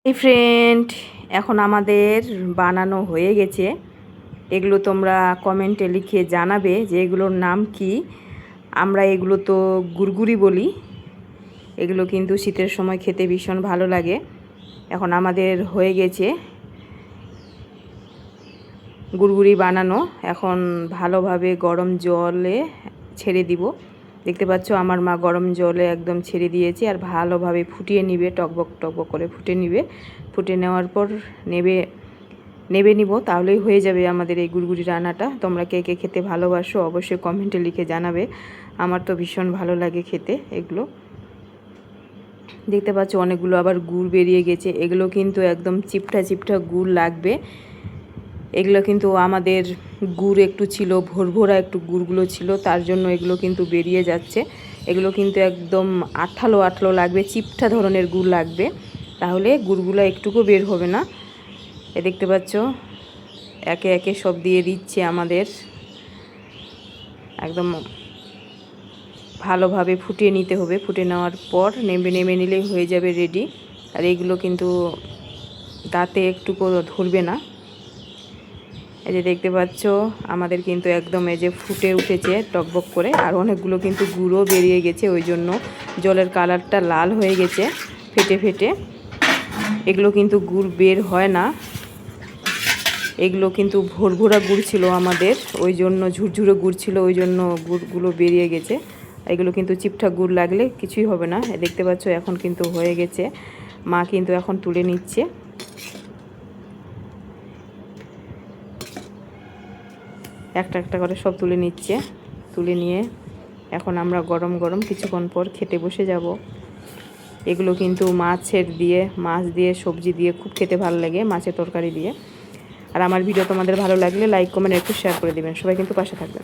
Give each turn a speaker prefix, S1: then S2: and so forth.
S1: এই ফ্রেন্ড, এখন আমাদের বানানো হয়ে গেছে। এগুলো তোমরা কমেন্টে লিখে জানাবে যে এগুলোর নাম কি। আমরা এগুলো তো গুড়গুড়ি বলি। এগুলো কিন্তু শীতের সময় খেতে ভীষণ ভালো লাগে। এখন আমাদের হয়ে গেছে গুড়গুড়ি বানানো। এখন ভালোভাবে গরম জলে ছেড়ে দিব। দেখতে পাচ্ছ আমার মা গরম জলে একদম ছেড়ে দিয়েছে আর ভালোভাবে ফুটিয়ে নিবে, টকবক টকবক করে ফুটে নিবে। ফুটে নেওয়ার পর নিব, তাহলেই হয়ে যাবে আমাদের এই গুড়গুড়ি রান্নাটা। তোমরা কে কে খেতে ভালোবাসো অবশ্যই কমেন্টে লিখে জানাবে। আমার তো ভীষণ ভালো লাগে খেতে এগুলো। দেখতে পাচ্ছ অনেকগুলো আবার গুড় বেরিয়ে গেছে। এগুলো কিন্তু একদম চিপটা চিপটা গুড় লাগবে। এগুলো কিন্তু আমাদের গুড় একটু ছিল, ভোরভোরা একটু গুড়গুলো ছিল, তার জন্য এগুলো কিন্তু বেরিয়ে যাচ্ছে। এগুলো কিন্তু একদম আঠালো আঠালো লাগবে, চিপটা ধরনের গুড় লাগবে, তাহলে গুড়গুলো একটুকু বের হবে না। দেখতে পাচ্ছ একে একে সব দিয়ে দিচ্ছে আমাদের। একদম ভালোভাবে ফুটিয়ে নিতে হবে। ফুটে নেওয়ার পর নেমে নিলেই হয়ে যাবে রেডি। আর এইগুলো কিন্তু দাঁতে একটুকু ধরবে না। এই যে দেখতে পাচ্ছ আমাদের কিন্তু একদম এই যে ফুটে উঠেছে টকবক করে। আর অনেকগুলো কিন্তু গুঁড়ো বেরিয়ে গেছে, ওই জন্য জলের কালারটা লাল হয়ে গেছে ফেটে ফেটে। এগুলো কিন্তু গুড় বের হয় না, এগুলো কিন্তু ভোরভোরা গুড় ছিল আমাদের, ওই জন্য ঝুরঝুরে গুড় ছিল, ওই জন্য গুড়গুলো বেরিয়ে গেছে। এগুলো কিন্তু চিপটা গুড় লাগলে কিছুই হবে না। দেখতে পাচ্ছ এখন কিন্তু হয়ে গেছে। মা কিন্তু এখন তুলে নিচ্ছে। একটা একটা করে সব তুলে নিচ্ছে। তুলে নিয়ে এখন আমরা গরম গরম কিছুক্ষণ পর খেতে বসে যাব। এগুলো কিন্তু মাছ দিয়ে সবজি দিয়ে খুব খেতে ভালো লাগে, মাছের তরকারি দিয়ে। আর আমার ভিডিও তোমাদের ভালো লাগলে লাইক কমেন্ট একটু শেয়ার করে দেবেন। সবাই কিন্তু পাশে থাকবেন।